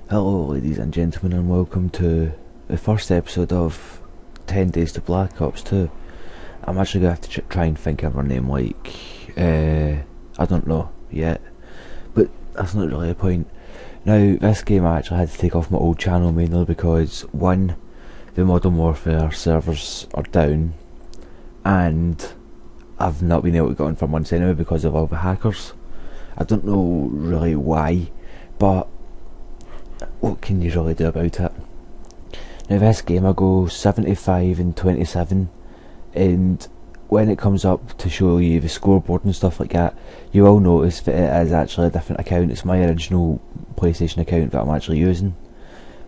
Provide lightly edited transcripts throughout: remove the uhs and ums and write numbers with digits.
Hello ladies and gentlemen, and welcome to the first episode of 10 Days to Black Ops 2. I'm actually going to have to try and think of her name, I don't know yet, but that's not really the point. Now, this game I actually had to take off my old channel mainly because, one, the Modern Warfare servers are down, and I've not been able to get on for months anyway because of all the hackers. I don't know really why, but what can you really do about it? Now, this game I go 75 and 27, and when it comes up to show you the scoreboard and stuff like that, you will notice that it is actually a different account. It's my original PlayStation account that I'm actually using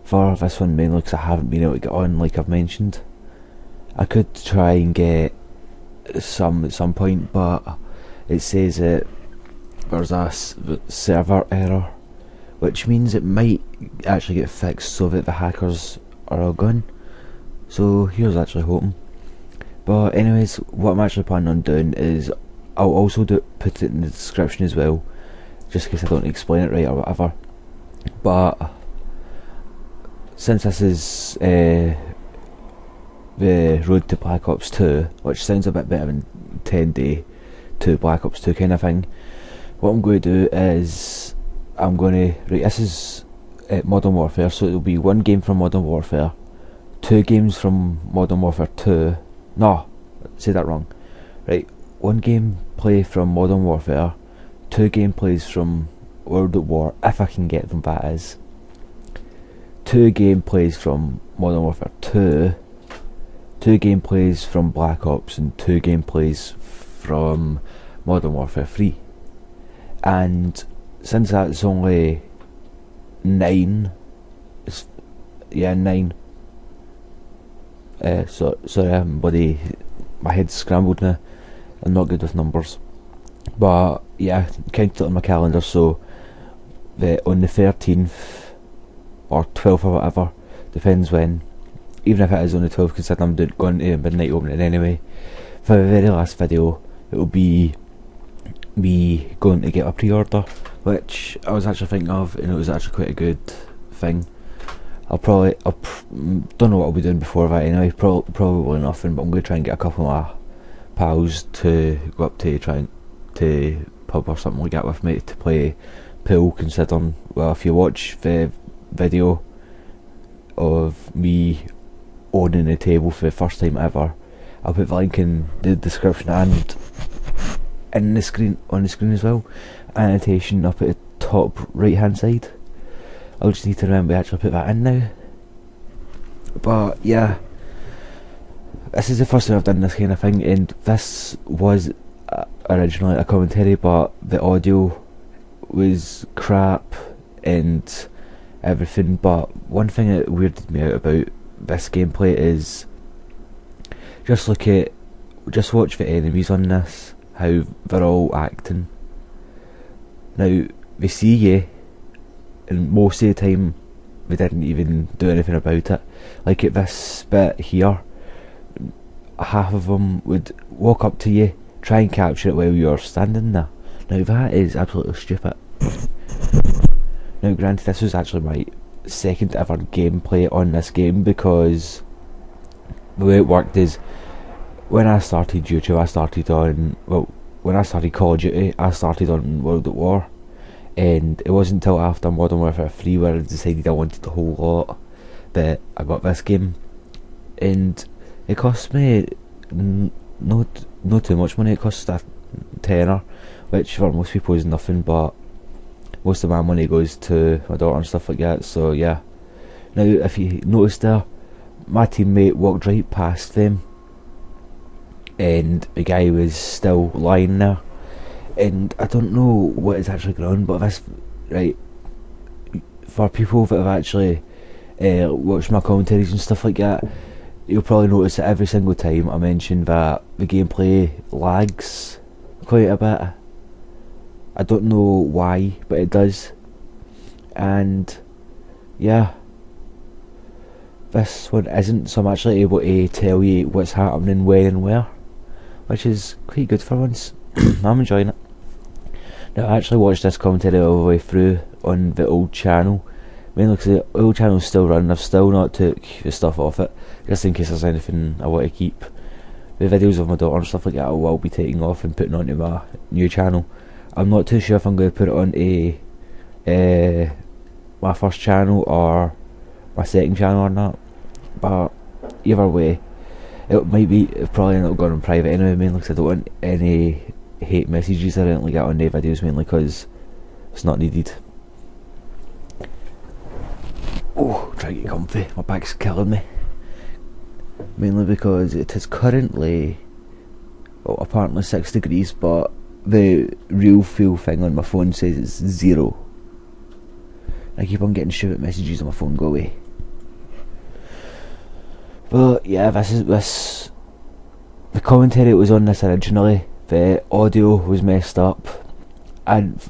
for this one, mainly because I haven't been able to get on, like I've mentioned. I could try and get some at some point, but it says that there's a server error, which means it might actually get fixed so that the hackers are all gone. So here's actually hoping. But anyways, what I'm actually planning on doing is I'll also put it in the description as well, just in case I don't explain it right or whatever. But since this is the road to Black Ops 2, which sounds a bit better than 10 Day to Black Ops 2 kind of thing, what I'm going to do is this is Modern Warfare, so it'll be one game from Modern Warfare, two games from Modern Warfare 2, no, say that wrong, right, one gameplay from Modern Warfare, two gameplays from World at War, if I can get them, that is, two gameplays from Modern Warfare 2, two gameplays from Black Ops, and two gameplays from Modern Warfare 3. And since that's only 9, nine. Sorry, my head's scrambled now. I'm not good with numbers, but yeah, count it on my calendar. So on the 13th or 12th or whatever, depends when. Even if it is on the 12th, considering I'm going to midnight opening anyway. For the very last video, it will be me going to get a pre-order, which I was actually thinking of, and it was actually quite a good thing. I don't know what I'll be doing before that anyway, probably nothing, but I'm going to try and get a couple of my pals to go up to try and to pub or something like that with me to play pool, considering, well, if you watch the video of me owning a table for the first time ever, I'll put the link in the description and on the screen as well, annotation up at the top right hand side. I'll just need to remember to actually put that in now. But yeah, this is the first time I've done this kind of thing, and this was originally a commentary, but the audio was crap and everything. But one thing that weirded me out about this gameplay is just watch the enemies on this, how they're all acting. Now, they see you, and most of the time they didn't even do anything about it. Like at this bit here, half of them would walk up to you, try and capture it while you're standing there. Now that is absolutely stupid. Now granted, this was actually my second ever gameplay on this game, because the way it worked is, when I started YouTube, when I started Call of Duty, I started on World at War, and it wasn't until after Modern Warfare 3 where I decided I wanted the whole lot that I got this game, and it cost me not too much money. It cost a tenner, which for most people is nothing, but most of my money goes to my daughter and stuff like that, so yeah. Now if you noticed there, my teammate walked right past them, and the guy was still lying there, and I don't know what is actually going on, but this, right, for people that have actually watched my commentaries and stuff like that, you'll probably notice that every single time I mention that the gameplay lags quite a bit. I don't know why, but it does. And yeah, this one isn't, so I'm actually able to tell you what's happening when and where, which is quite good for once. I'm enjoying it. Now, I actually watched this commentary all the way through on the old channel, Mainly because the old channel's still running. I've still not took the stuff off it, just in case there's anything I want to keep. The videos of my daughter and stuff like that I will be taking off and putting onto my new channel. I'm not too sure if I'm going to put it onto my first channel or my second channel or not, but either way it might be probably end up going on private anyway, mainly because I don't want any hate messages or anything like that on the videos, mainly because it's not needed. Oh, try to get comfy, my back's killing me. Mainly because it is currently, well, apparently 6 degrees, but the real feel thing on my phone says it's 0. I keep on getting stupid messages on my phone, go away. But yeah, the commentary that was on this originally, the audio was messed up, and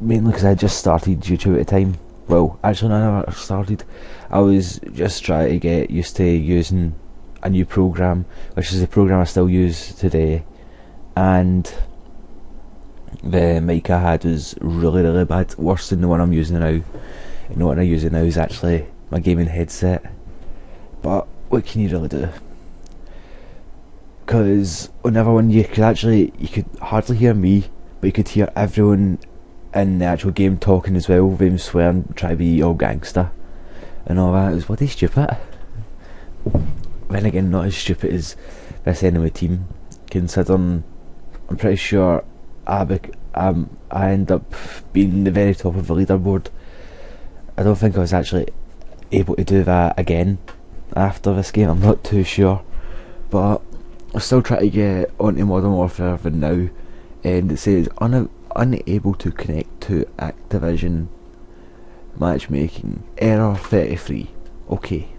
mainly because I just started YouTube at the time. Well, actually no, I never started. I was just trying to get used to using a new program, which is the program I still use today, and the mic I had was really bad, worse than the one I'm using now. And the one I'm using now is actually my gaming headset, but what can you really do? Because on the other one you could hardly hear me, but you could hear everyone in the actual game talking as well, them swearing, trying to be all gangster and all that. It was bloody stupid. Then again, not as stupid as this enemy team, considering I'm pretty sure I end up being the very top of the leaderboard. I don't think I was actually able to do that again after this game, I'm not too sure, but I'm still trying to get onto Modern Warfare for now, and it says unable to connect to Activision matchmaking, error 33. Okay,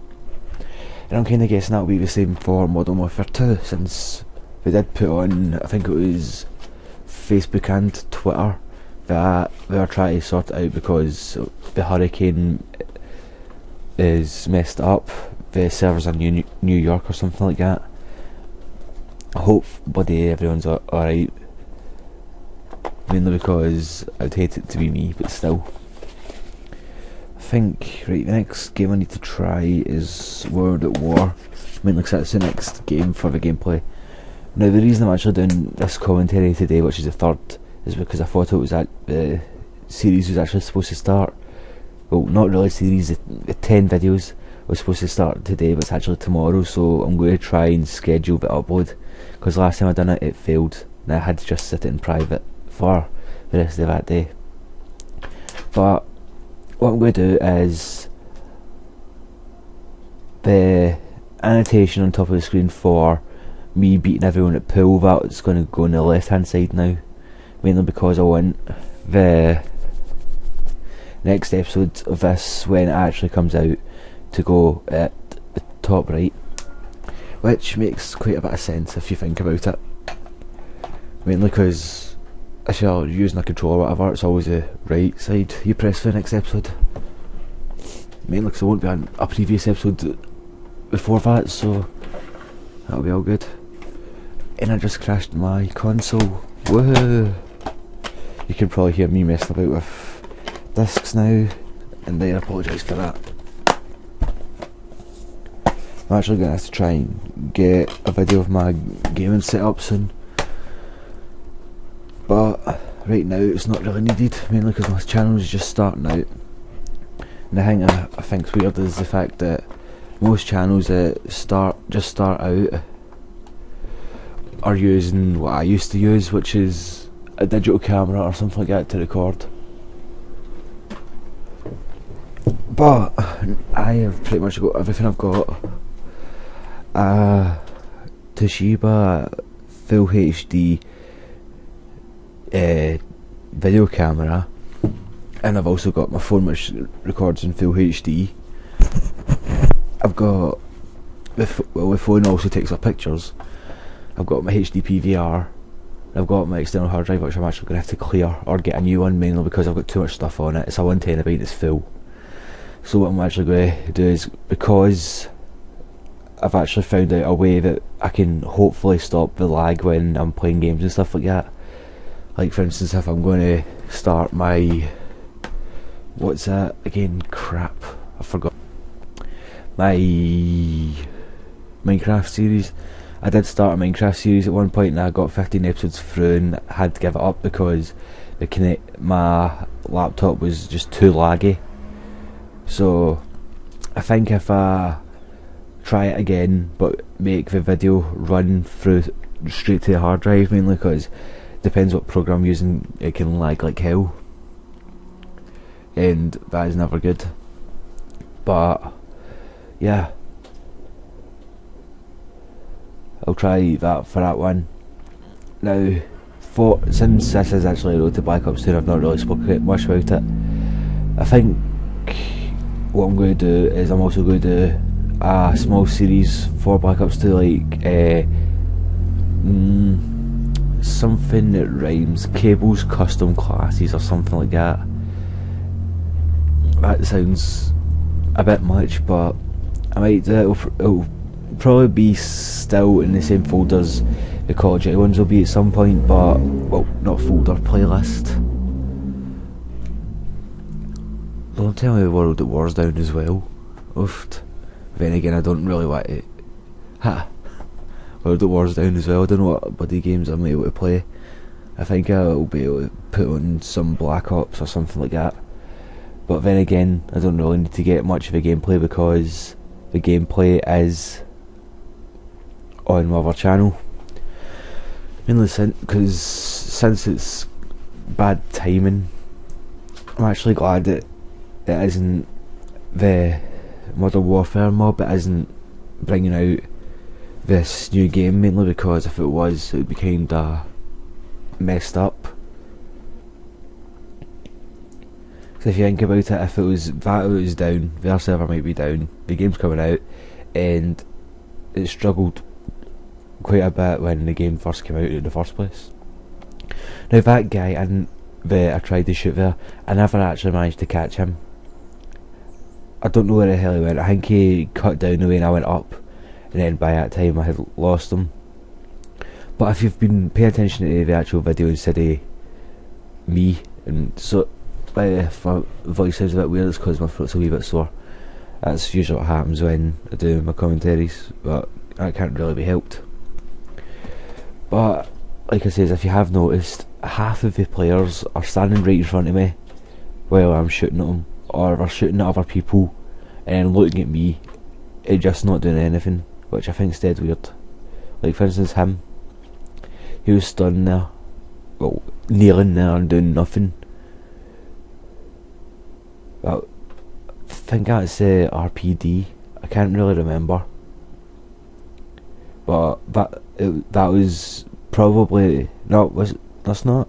and I'm kind of guessing that'll be the same for Modern Warfare 2, since we did put on, I think it was Facebook and Twitter, that we are trying to sort it out because the hurricane is messed up the servers in New York or something like that. I hope everyone's alright, mainly because I'd hate it to be me, but still. I think, right, the next game I need to try is World at War, mainly because that's the next game for the gameplay. Now the reason I'm actually doing this commentary today, which is the third, is because I thought it was that the series was actually supposed to start, well, not really series, the 10 videos was supposed to start today, but it's actually tomorrow, so I'm going to try and schedule the upload, because last time I done it, it failed, and I had to just sit it in private for the rest of that day. But what I'm going to do is the annotation on top of the screen for me beating everyone at pool, that's going to go on the left hand side now, mainly because I want the next episode of this, when it actually comes out, to go at the top right, which makes quite a bit of sense if you think about it, mainly because if you're using a controller or whatever, it's always the right side you press for the next episode, mainly because there won't be a previous episode before that, so that'll be all good. And I just crashed my console. Woohoo! You can probably hear me messing about with discs now, and I apologise for that. I'm actually going to have to try and get a video of my gaming setup soon, but right now it's not really needed, mainly because my channel is just starting out. And the thing I think's weird is the fact that most channels that just start out are using what I used to use, which is a digital camera or something like that to record. But I have pretty much got everything. I've got a Toshiba full HD video camera, and I've also got my phone which records in full HD. I've got the phone also takes up pictures. I've got my HD PVR. I've got my external hard drive, which I'm actually going to have to clear or get a new one, mainly because I've got too much stuff on it. It's a 1TB, it's full. So what I'm actually going to do is, because I've actually found out a way that I can hopefully stop the lag when I'm playing games and stuff like that. Like for instance, if I'm going to start my what's that again? Crap, I forgot. My Minecraft series. I did start a Minecraft series at one point and I got 15 episodes through and had to give it up because my laptop was just too laggy. So I think if I try it again but make the video run through straight to the hard drive, mainly because depends what program I'm using, it can lag like hell and that is never good. But yeah, I'll try that for that one. Now, since this is actually a Road to Black Ops 2, I've not really spoken much about it. I think what I'm going to do is I'm also going to do a small series for Black Ops 2, like something that rhymes, Cables Custom Classes or something like that. That sounds a bit much, but I might do it. It'll probably be still in the same folders the Call of Duty ones will be at some point, but, well, not folder, playlist. Don't tell me the World at War's down as well. Oofed. Then again, I don't really want it. Ha! World at War's down as well. I don't know what bloody games I'm able to play. I think I'll be able to put on some Black Ops or something like that. But then again, I don't really need to get much of a gameplay because the gameplay is on my other channel. Mainly because since it's bad timing, I'm actually glad that it isn't the Modern Warfare mob, it isn't bringing out this new game, mainly because if it was, it would be kinda messed up. So if you think about it, if it was down, their server might be down, the game's coming out, and it struggled quite a bit when the game first came out in the first place. Now that guy I tried to shoot there, I never actually managed to catch him. I don't know where the hell he went. I think he cut down the way and I went up, and then by that time I had lost him. But if you've been paying attention to the actual video instead of me, and so if my voice sounds a bit weird, it's because my throat's a wee bit sore. That's usually what happens when I do my commentaries, but that can't really be helped. But like I says, if you have noticed, half of the players are standing right in front of me while I'm shooting at them, or they're shooting at other people and then looking at me and just not doing anything, which I think's dead weird. Like for instance him, he was standing there, well, kneeling there and doing nothing. Well, I think that's RPD, I can't really remember, but that was probably that's not,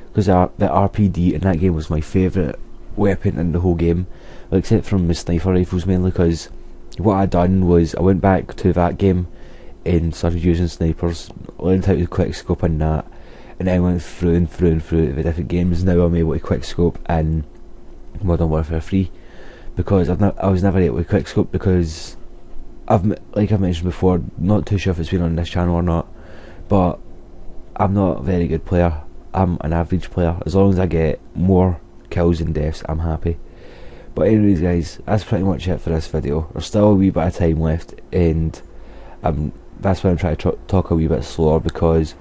because the RPD in that game was my favourite weapon in the whole game, well, except from the sniper rifles mainly, because what I done was I went back to that game and started using snipers, learned how to quick scope on that, and then went through and through and through the different games. Now I'm able to quick scope in Modern Warfare 3 because I was never able to quick scope because like I've mentioned before, not too sure if it's been on this channel or not, but I'm not a very good player. I'm an average player. As long as I get more kills and deaths, I'm happy. But anyways guys, that's pretty much it for this video. There's still a wee bit of time left, and that's why I'm trying to talk a wee bit slower, because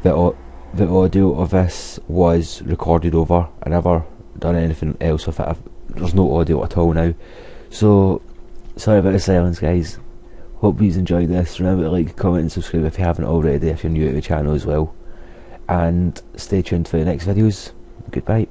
the audio of this was recorded over. I never done anything else with it. There's no audio at all now, so sorry about the silence guys. Hope you enjoyed this. Remember to like, comment and subscribe if you haven't already, if you're new to the channel as well, and stay tuned for the next videos. Goodbye.